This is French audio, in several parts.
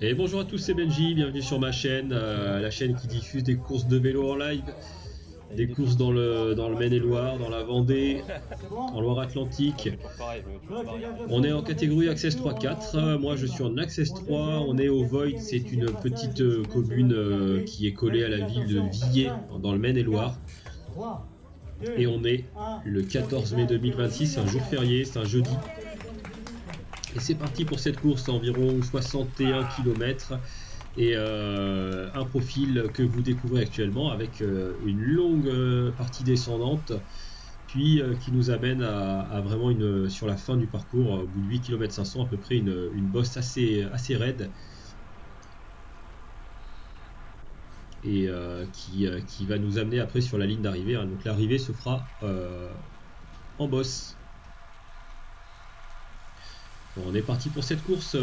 Et bonjour à tous, c'est Benji, bienvenue sur ma chaîne, la chaîne qui diffuse des courses de vélo en live, des courses dans le Maine-et-Loire, dans la Vendée, en Loire-Atlantique. On est en catégorie Access 3-4, moi je suis en Access 3, on est au Void, c'est une petite commune qui est collée à la ville de Villers, dans le Maine-et-Loire. Et on est le 14 mai 2026, c'est un jour férié, c'est un jeudi. Et c'est parti pour cette course, environ 61 km et un profil que vous découvrez actuellement avec une longue partie descendante, puis qui nous amène à vraiment sur la fin du parcours, au bout de 8 km 500 à peu près, une bosse assez raide et qui va nous amener après sur la ligne d'arrivée. Donc l'arrivée se fera en bosse. Bon, on est parti pour cette course.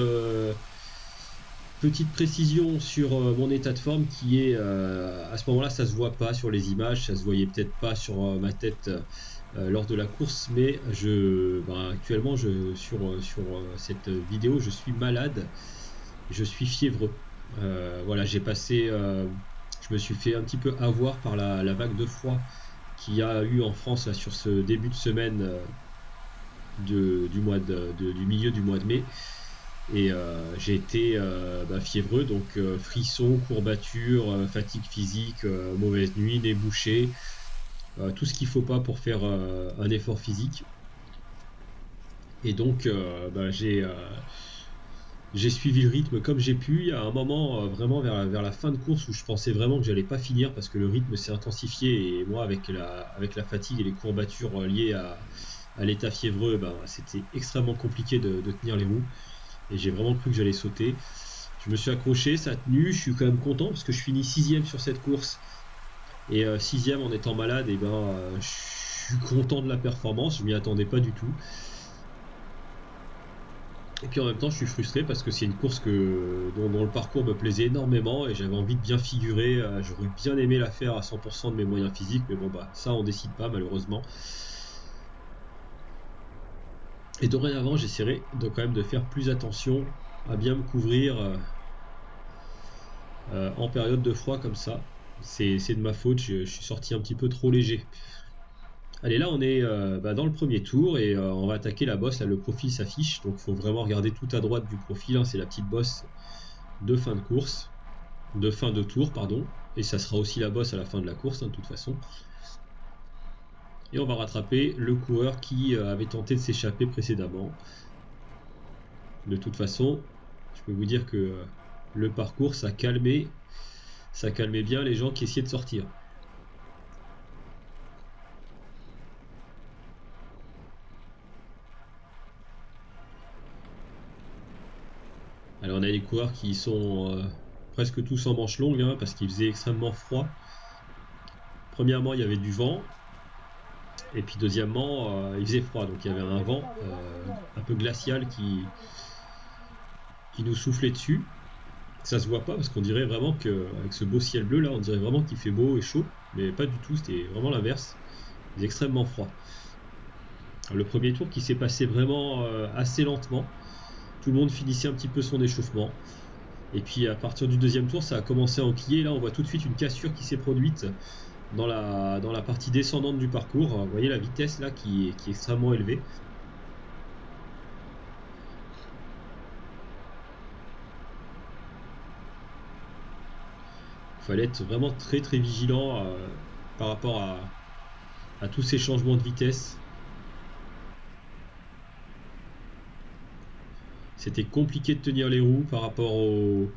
Petite précision sur mon état de forme qui est à ce moment-là, ça se voit pas sur les images, ça se voyait peut-être pas sur ma tête lors de la course, mais actuellement sur cette vidéo, je suis malade, je suis fiévreux. Voilà, je me suis fait un petit peu avoir par la vague de froid qu'il y a eu en France là, sur ce début de semaine du milieu du mois de mai. Et j'ai été fiévreux, donc frissons, courbatures, fatigue physique, mauvaise nuit, nez bouché, tout ce qu'il faut pas pour faire un effort physique. Et donc j'ai suivi le rythme comme j'ai pu. Il y a un moment vraiment vers la fin de course où je pensais vraiment que j'allais pas finir parce que le rythme s'est intensifié, et moi avec la fatigue et les courbatures liées à l'état fiévreux, c'était extrêmement compliqué de tenir les roues. Et j'ai vraiment cru que j'allais sauter. Je me suis accroché, ça a tenu, je suis quand même content parce que je finis 6ème sur cette course. Et 6ème en étant malade, je suis content de la performance, je m'y attendais pas du tout. Et puis en même temps, je suis frustré parce que c'est une course dont le parcours me plaisait énormément et j'avais envie de bien figurer. J'aurais bien aimé la faire à 100% de mes moyens physiques, mais bon, ça on décide pas malheureusement. Et dorénavant, j'essaierai quand même de faire plus attention à bien me couvrir en période de froid comme ça. C'est de ma faute, je suis sorti un petit peu trop léger. Allez, là on est dans le premier tour et on va attaquer la bosse. Là, le profil s'affiche, donc il faut vraiment regarder tout à droite du profil, hein. C'est la petite bosse de fin de course, de fin de tour, pardon. Et ça sera aussi la bosse à la fin de la course, hein, de toute façon. Et on va rattraper le coureur qui avait tenté de s'échapper précédemment. De toute façon, je peux vous dire que le parcours, ça calmait bien les gens qui essayaient de sortir. Alors on a des coureurs qui sont presque tous en manches longues, hein, parce qu'il faisait extrêmement froid. Premièrement, il y avait du vent, et puis deuxièmement, il faisait froid, donc il y avait un vent un peu glacial qui nous soufflait dessus. Ça se voit pas parce qu'on dirait vraiment qu'avec ce beau ciel bleu là, on dirait vraiment qu'il fait beau et chaud, mais pas du tout, c'était vraiment l'inverse. Il faisait extrêmement froid. Alors, le premier tour qui s'est passé vraiment assez lentement, tout le monde finissait un petit peu son échauffement. Et puis à partir du deuxième tour, ça a commencé à enquiller. Là, on voit tout de suite une cassure qui s'est produite dans la partie descendante du parcours. Vous voyez la vitesse là qui est extrêmement élevée. Il fallait être vraiment très très vigilant par rapport à tous ces changements de vitesse. C'était compliqué de tenir les roues par rapport aux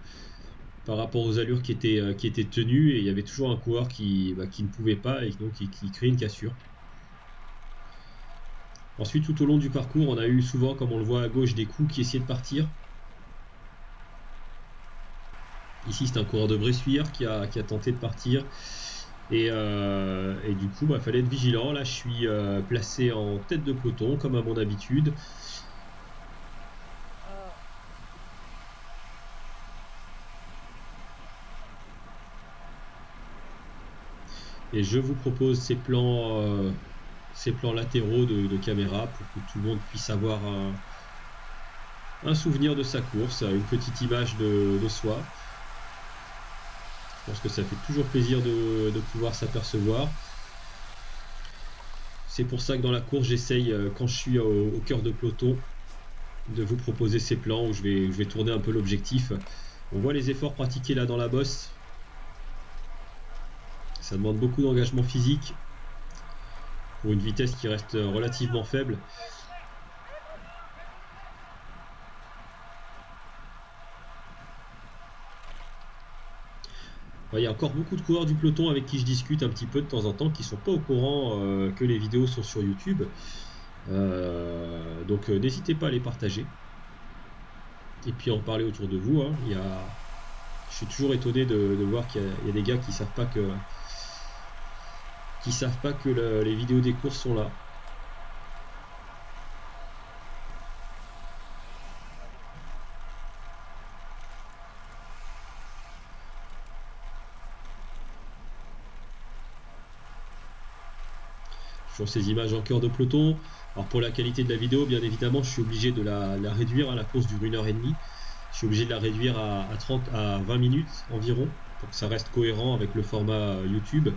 allures qui étaient tenues, et il y avait toujours un coureur qui ne pouvait pas et donc qui créait une cassure. Ensuite, tout au long du parcours, on a eu souvent, comme on le voit à gauche, des coups qui essayaient de partir. Ici, c'est un coureur de Bressuire qui a tenté de partir. Et du coup, il fallait être vigilant. Là, je suis placé en tête de peloton, comme à mon habitude. Et je vous propose ces plans latéraux de caméra pour que tout le monde puisse avoir un souvenir de sa course, une petite image de soi. Je pense que ça fait toujours plaisir de pouvoir s'apercevoir. C'est pour ça que dans la course, j'essaye, quand je suis au cœur de peloton, de vous proposer ces plans où je vais tourner un peu l'objectif. On voit les efforts pratiqués là dans la bosse. Ça demande beaucoup d'engagement physique pour une vitesse qui reste relativement faible. Il y a encore beaucoup de coureurs du peloton avec qui je discute un petit peu de temps en temps qui sont pas au courant que les vidéos sont sur YouTube. Donc n'hésitez pas à les partager et puis en parler autour de vous. Je suis toujours étonné de voir qu'il y a des gars qui savent pas que les vidéos des courses sont là. Sur ces images en cœur de peloton. Alors pour la qualité de la vidéo, bien évidemment, je suis obligé de la réduire. La course dure 1h30. Je suis obligé de la réduire à 20 minutes environ pour que ça reste cohérent avec le format YouTube.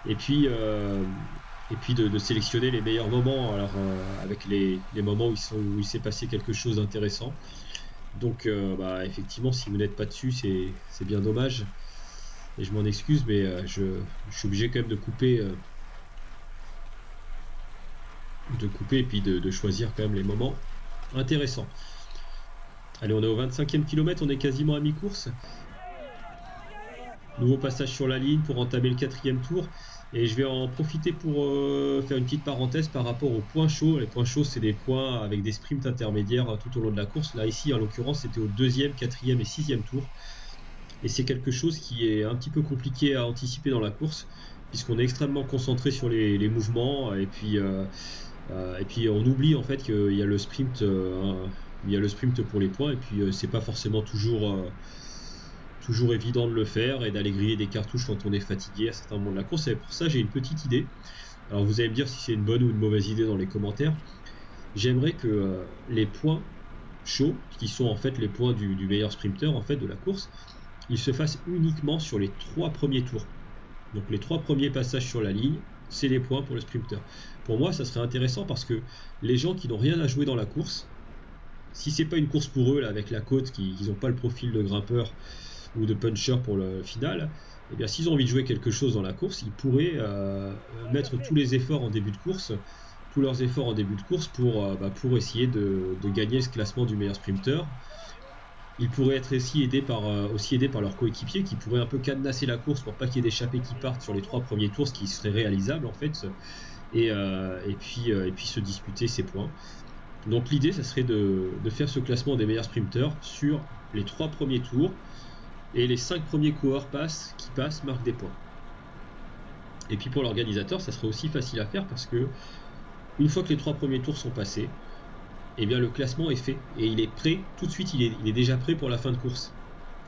Et puis de sélectionner les meilleurs moments, alors avec les moments où il s'est passé quelque chose d'intéressant. Donc effectivement, si vous n'êtes pas dessus, c'est bien dommage. Et je m'en excuse, mais je suis obligé quand même de couper et puis de choisir quand même les moments intéressants. Allez, on est au 25e kilomètre, on est quasiment à mi-course. Nouveau passage sur la ligne pour entamer le 4e tour. Et je vais en profiter pour faire une petite parenthèse par rapport aux points chauds. Les points chauds, c'est des points avec des sprints intermédiaires tout au long de la course. Là, ici, en l'occurrence, c'était au 2e, 4e et 6e tour. Et c'est quelque chose qui est un petit peu compliqué à anticiper dans la course, puisqu'on est extrêmement concentré sur les mouvements. Et puis on oublie en fait qu'il y a le sprint, pour les points. Et puis c'est pas forcément toujours évident de le faire et d'aller griller des cartouches quand on est fatigué à certains moments de la course. Et pour ça, j'ai une petite idée. Alors vous allez me dire si c'est une bonne ou une mauvaise idée dans les commentaires. J'aimerais que les points chauds, qui sont en fait les points du meilleur sprinter en fait de la course, ils se fassent uniquement sur les 3 premiers tours. Donc les 3 premiers passages sur la ligne, c'est les points pour le sprinter. Pour moi, ça serait intéressant parce que les gens qui n'ont rien à jouer dans la course, si c'est pas une course pour eux là avec la côte, qui n'ont pas le profil de grimpeur ou de puncher pour le final, et bien s'ils ont envie de jouer quelque chose dans la course, ils pourraient mettre tous les efforts en début de course, tous leurs efforts en début de course pour essayer de gagner ce classement du meilleur sprinter. Ils pourraient être aussi aidés par leurs coéquipiers qui pourraient un peu cadenasser la course pour pas qu'il y ait d'échappées qui partent sur les 3 premiers tours, ce qui serait réalisable en fait, et puis se disputer ces points. Donc l'idée, ça serait de faire ce classement des meilleurs sprinters sur les 3 premiers tours, et les 5 premiers coureurs qui passent marquent des points. Et puis pour l'organisateur, ça serait aussi facile à faire parce que une fois que les 3 premiers tours sont passés, eh bien le classement est fait et il est prêt tout de suite, il est déjà prêt pour la fin de course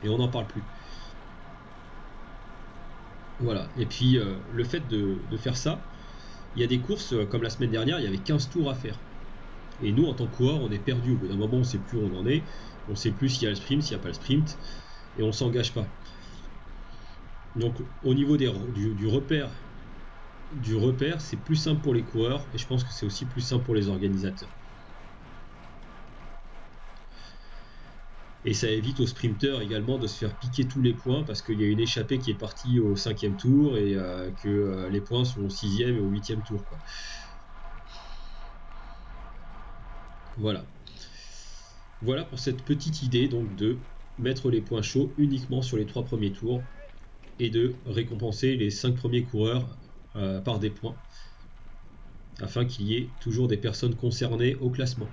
et on n'en parle plus. Voilà, et puis le fait de faire ça, il y a des courses comme la semaine dernière, il y avait 15 tours à faire. Et nous en tant que coureurs, on est perdu. Au bout d'un moment, on ne sait plus où on en est, on ne sait plus s'il y a le sprint, s'il n'y a pas le sprint, et on ne s'engage pas. Donc au niveau du repère, c'est plus simple pour les coureurs et je pense que c'est aussi plus simple pour les organisateurs. Et ça évite aux sprinteurs également de se faire piquer tous les points parce qu'il y a une échappée qui est partie au 5e tour et que les points sont au 6e et au 8e tour, quoi. Voilà pour cette petite idée donc de mettre les points chauds uniquement sur les 3 premiers tours et de récompenser les 5 premiers coureurs par des points afin qu'il y ait toujours des personnes concernées au classement.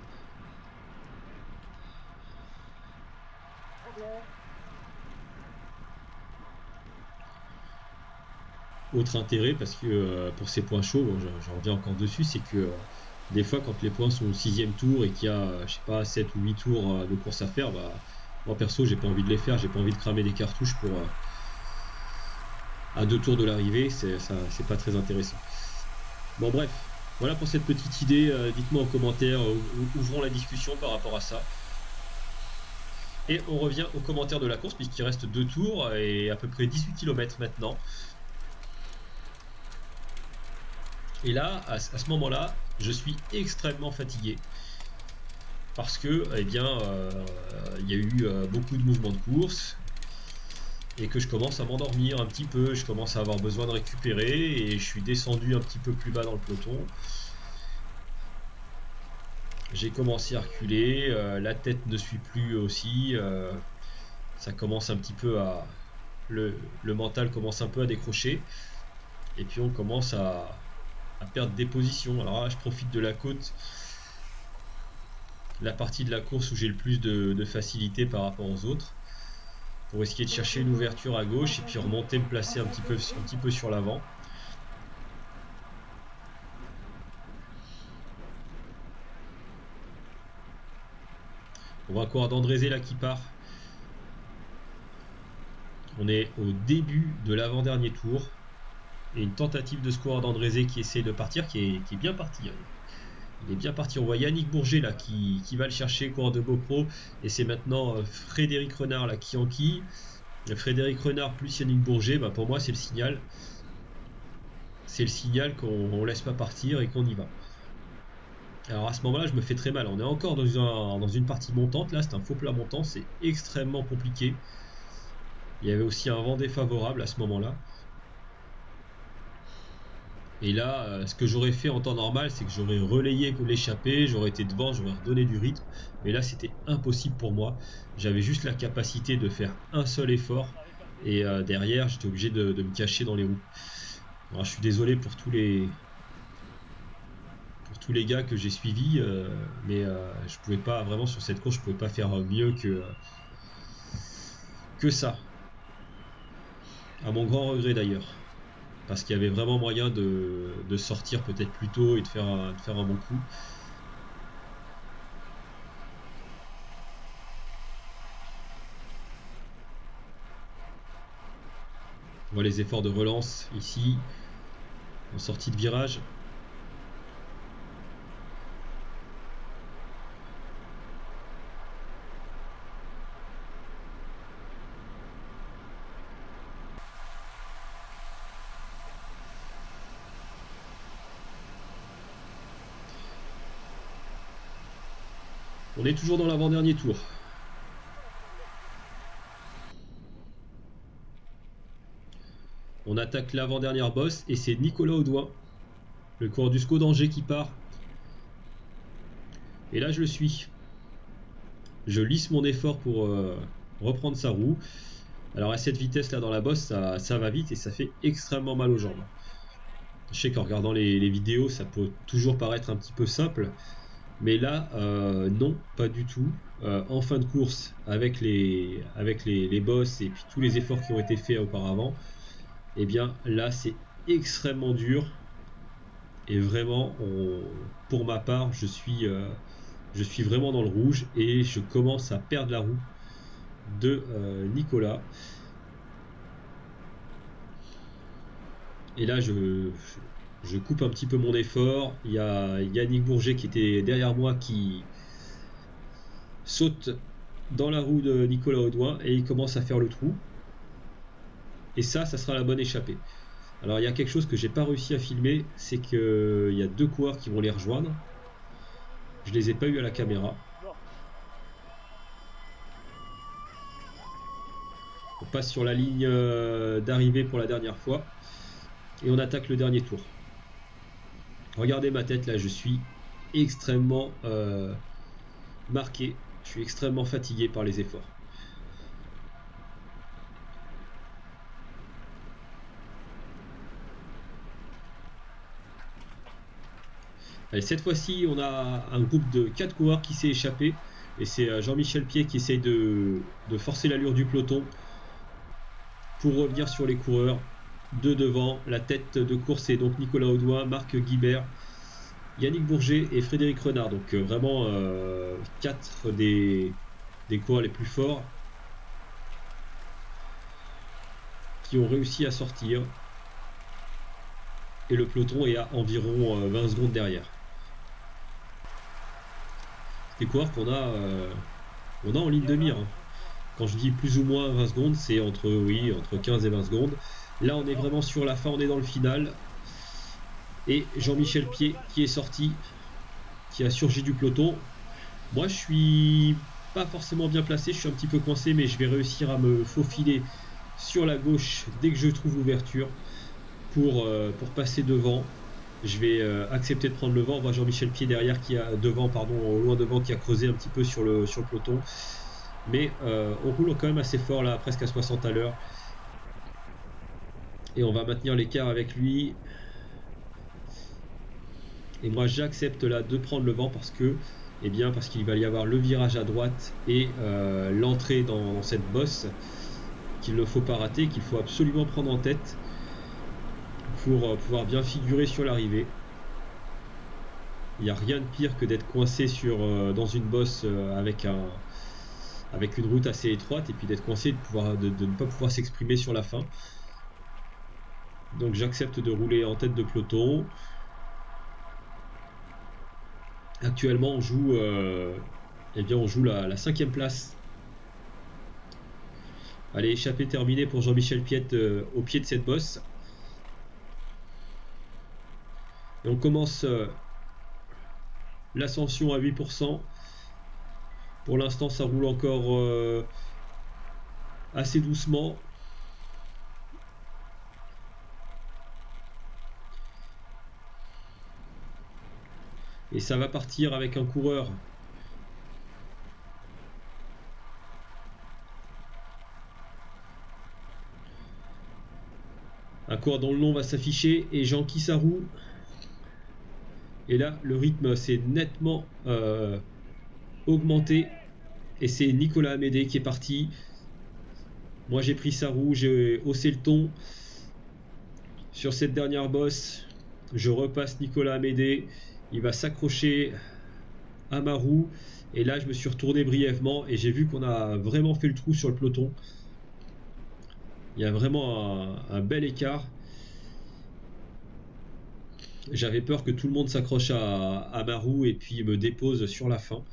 Autre intérêt, parce que pour ces points chauds, j'en reviens encore dessus, c'est que des fois quand les points sont au 6e tour et qu'il y a, je sais pas, 7 ou 8 tours de course à faire, moi perso j'ai pas envie de les faire, j'ai pas envie de cramer des cartouches pour à 2 tours de l'arrivée, c'est pas très intéressant. Bon bref, Voilà pour cette petite idée, dites-moi en commentaire, ouvrons la discussion par rapport à ça. Et on revient aux commentaires de la course puisqu'il reste 2 tours et à peu près 18 km maintenant. Et là, à ce moment-là, je suis extrêmement fatigué parce que, eh bien, il y a eu beaucoup de mouvements de course et que je commence à m'endormir un petit peu, je commence à avoir besoin de récupérer et je suis descendu un petit peu plus bas dans le peloton. J'ai commencé à reculer, la tête ne suit plus aussi, ça commence un petit peu à... Le mental commence un peu à décrocher et puis on commence à perdre des positions. Alors là, je profite de la côte, la partie de la course où j'ai le plus de facilité par rapport aux autres, pour essayer de chercher une ouverture à gauche et puis remonter, me placer un petit peu sur l'avant. On voit encore d'Andrézé là qui part. On est au début de l'avant-dernier tour. Et une tentative de score d'Andrézé qui essaie de partir, qui est bien parti. Il est bien parti. On voit Yannick Bourget là qui va le chercher, coureur de GoPro. Et c'est maintenant Frédéric Renard là qui enquille. Frédéric Renard plus Yannick Bourget, bah pour moi c'est le signal. C'est le signal qu'on ne laisse pas partir et qu'on y va. Alors à ce moment-là, je me fais très mal. On est encore dans une partie montante. Là, c'est un faux plat montant. C'est extrêmement compliqué. Il y avait aussi un vent défavorable à ce moment-là. Et là, ce que j'aurais fait en temps normal, c'est que j'aurais relayé l'échappée, j'aurais été devant, j'aurais redonné du rythme. Mais là, c'était impossible pour moi. J'avais juste la capacité de faire un seul effort. Et derrière, j'étais obligé de me cacher dans les roues. Alors, je suis désolé pour tous les gars que j'ai suivis, mais je pouvais pas, vraiment sur cette course, je pouvais pas faire mieux que ça. À mon grand regret d'ailleurs. Parce qu'il y avait vraiment moyen de sortir peut-être plus tôt et de faire un bon coup. On voit les efforts de relance ici, en sortie de virage. On est toujours dans l'avant-dernier tour. On attaque l'avant-dernière bosse et c'est Nicolas Audouin, le coureur du SCO d'Angers qui part. Et là je le suis. Je lisse mon effort pour reprendre sa roue. Alors à cette vitesse là dans la bosse, ça va vite et ça fait extrêmement mal aux jambes. Je sais qu'en regardant les vidéos, ça peut toujours paraître un petit peu simple. Mais là, non, pas du tout. En fin de course, avec les bosses et puis tous les efforts qui ont été faits auparavant, eh bien là, c'est extrêmement dur. Et vraiment, pour ma part, je suis vraiment dans le rouge et je commence à perdre la roue de Nicolas. Et là, je coupe un petit peu mon effort. Il y a Yannick Bourget qui était derrière moi qui saute dans la roue de Nicolas Audouin et il commence à faire le trou. Et ça sera la bonne échappée. Alors il y a quelque chose que j'ai pas réussi à filmer, c'est qu'il y a 2 coureurs qui vont les rejoindre. Je les ai pas eu à la caméra. On passe sur la ligne d'arrivée pour la dernière fois et on attaque le dernier tour. Regardez ma tête là, je suis extrêmement marqué, je suis extrêmement fatigué par les efforts. Allez, cette fois-ci, on a un groupe de 4 coureurs qui s'est échappé. Et c'est Jean-Michel Pied qui essaye de forcer l'allure du peloton pour revenir sur les coureurs de devant. La tête de course est donc Nicolas Audouin, Marc Guibert, Yannick Bourget et Frédéric Renard. Donc vraiment 4 des coureurs les plus forts qui ont réussi à sortir. et le peloton est à environ 20 secondes derrière. Des coureurs qu'on a, en ligne de mire. Hein. Quand je dis plus ou moins 20 secondes, c'est entre 15 et 20 secondes. Là, on est vraiment sur la fin, on est dans le final. Et Jean-Michel Pied qui est sorti, qui a surgi du peloton. Moi, je suis pas forcément bien placé, je suis un petit peu coincé, mais je vais réussir à me faufiler sur la gauche dès que je trouve l'ouverture pour passer devant. Je vais accepter de prendre le vent. On voit Jean-Michel Pied derrière qui a au loin devant, qui a creusé un petit peu sur le peloton. Mais on roule quand même assez fort là, presque à 60 à l'heure. Et on va maintenir l'écart avec lui. Et moi j'accepte là de prendre le vent parce qu'il va y avoir le virage à droite et l'entrée dans cette bosse qu'il ne faut pas rater, qu'il faut absolument prendre en tête pour pouvoir bien figurer sur l'arrivée. Il n'y a rien de pire que d'être coincé dans une bosse avec une route assez étroite et puis d'être coincé, de ne pas pouvoir s'exprimer sur la fin. Donc j'accepte de rouler en tête de peloton. Actuellement on joue la 5e place. Allez, échappée terminée pour Jean-Michel Piette au pied de cette bosse. Et on commence l'ascension à 8%. Pour l'instant ça roule encore assez doucement. Et ça va partir avec un coureur dont le nom va s'afficher, et Jean Kissarou. Et là le rythme s'est nettement augmenté et c'est Nicolas Amédée qui est parti. Moi j'ai pris Sarou, j'ai haussé le ton. Sur cette dernière bosse, je repasse Nicolas Amédée, il va s'accrocher à ma roue, et là je me suis retourné brièvement et j'ai vu qu'on a vraiment fait le trou sur le peloton. Il y a vraiment un bel écart. J'avais peur que tout le monde s'accroche à ma roue et puis me dépose sur la fin.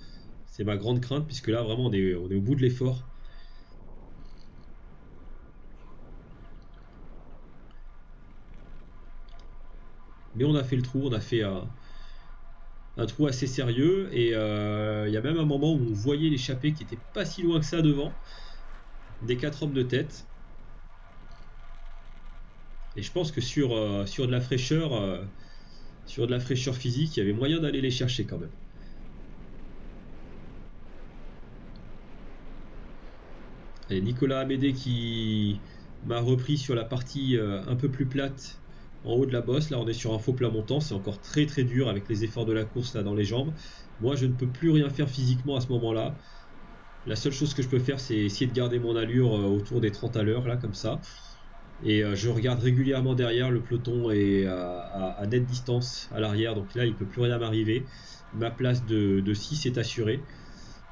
C'est ma grande crainte, puisque là vraiment on est au bout de l'effort. Mais on a fait le trou, on a fait un trou assez sérieux, et il y a même un moment où on voyait l'échappée qui était pas si loin que ça devant, des 4 hommes de tête. Et je pense que sur de la fraîcheur physique, il y avait moyen d'aller les chercher quand même. Et Nicolas Amédée qui m'a repris sur la partie un peu plus plate en haut de la bosse. Là on est sur un faux plat montant, c'est encore très très dur avec les efforts de la course là dans les jambes. Moi je ne peux plus rien faire physiquement à ce moment là. La seule chose que je peux faire, c'est essayer de garder mon allure autour des 30 à l'heure là, comme ça. Et je regarde régulièrement derrière, le peloton est à nette distance à l'arrière, donc là il ne peut plus rien m'arriver. Ma place de 6 est assurée.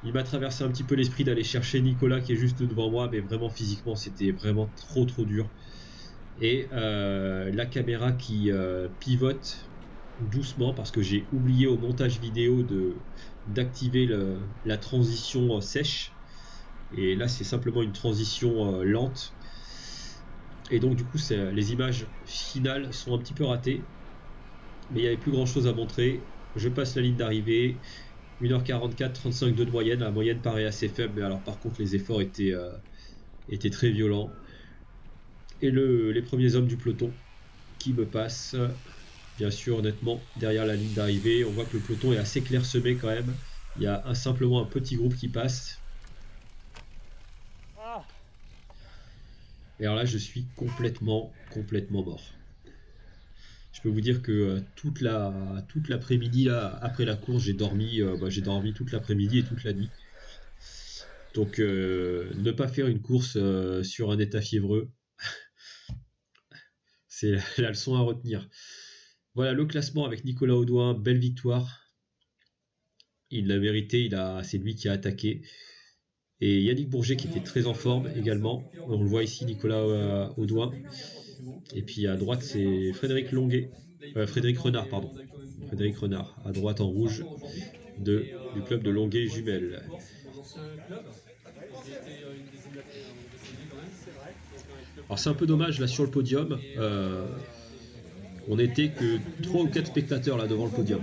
Il m'a traversé un petit peu l'esprit d'aller chercher Nicolas qui est juste devant moi, mais vraiment physiquement c'était vraiment trop trop dur. Et la caméra qui pivote doucement parce que j'ai oublié au montage vidéo d'activer la transition sèche. Et là c'est simplement une transition lente. Et donc du coup les images finales sont un petit peu ratées. Mais il n'y avait plus grand chose à montrer. Je passe la ligne d'arrivée. 1h44, 35 de moyenne. La moyenne paraît assez faible, mais alors par contre les efforts étaient très violents. Et les premiers hommes du peloton qui me passent, bien sûr honnêtement, derrière la ligne d'arrivée. On voit que le peloton est assez clairsemé quand même. Il y a simplement un petit groupe qui passe. Et alors là je suis complètement mort. Je peux vous dire que toute l'après-midi là, après la course, j'ai dormi toute l'après-midi et toute la nuit. Donc ne pas faire une course sur un état fiévreux, c'est la leçon à retenir. Voilà le classement avec Nicolas Audouin, belle victoire. Il l'a mérité, c'est lui qui a attaqué. Et Yannick Bourget qui était très en forme également. On le voit ici, Nicolas Audouin. Et puis à droite, c'est Frédéric Renard, pardon. Frédéric Renard, à droite en rouge du club de Longuet Jumelles. Alors c'est un peu dommage là sur le podium. On n'était que 3 ou 4 spectateurs là devant le podium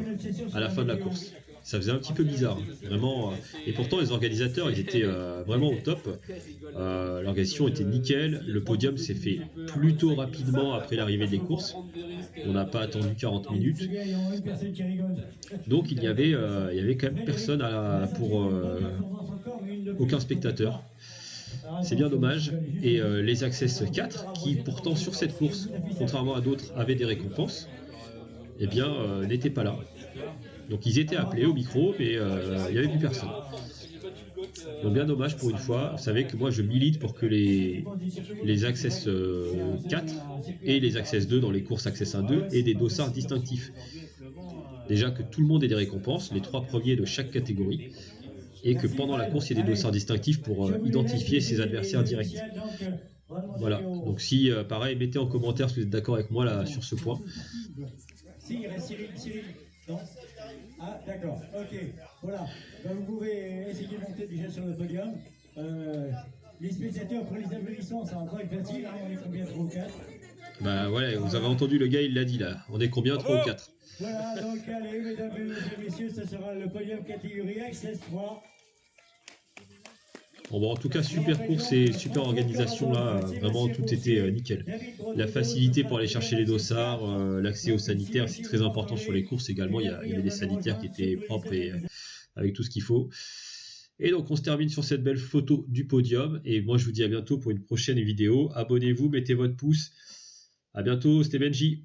à la fin de la course. Ça faisait un petit peu bizarre, vraiment. Et pourtant, les organisateurs, ils étaient vraiment au top. L'organisation était nickel. Le podium s'est fait plutôt rapidement après l'arrivée des courses. On n'a pas attendu 40 minutes. Donc, il y avait quand même personne pour aucun spectateur. C'est bien dommage. Et les Access 4, qui pourtant sur cette course, contrairement à d'autres, avaient des récompenses, eh bien, n'étaient pas là. Donc ils étaient appelés au micro, mais il n'y avait plus personne. Donc bien dommage pour une fois. Vous savez que moi je milite pour que les Access 4 et les Access 2 dans les courses Access 1-2 aient des dossards distinctifs. Déjà que tout le monde ait des récompenses, les 3 premiers de chaque catégorie, et que pendant la course il y ait des dossards distinctifs pour identifier ses adversaires directs. Voilà, donc si pareil, mettez en commentaire si vous êtes d'accord avec moi là sur ce point. Si, il reste Cyril. Non. Ah, d'accord, ok. Voilà. Donc, vous pouvez essayer de monter déjà sur le podium. Les spectateurs pour les applaudissements, c'est un travail facile. Hein, on est combien, 3 ou 4? Bah ouais, vous avez entendu le gars, il l'a dit là. On est combien, 3 ou 4? Voilà, donc allez, mesdames et messieurs, ça sera le podium catégorie Access 3. Bon, en tout cas, super course et super organisation là, vraiment tout était nickel. La facilité pour aller chercher les dossards, l'accès aux sanitaires, c'est très important sur les courses également. Il y avait des sanitaires qui étaient propres et avec tout ce qu'il faut. Et donc on se termine sur cette belle photo du podium. Et moi je vous dis à bientôt pour une prochaine vidéo. Abonnez-vous, mettez votre pouce. À bientôt, c'était Benji.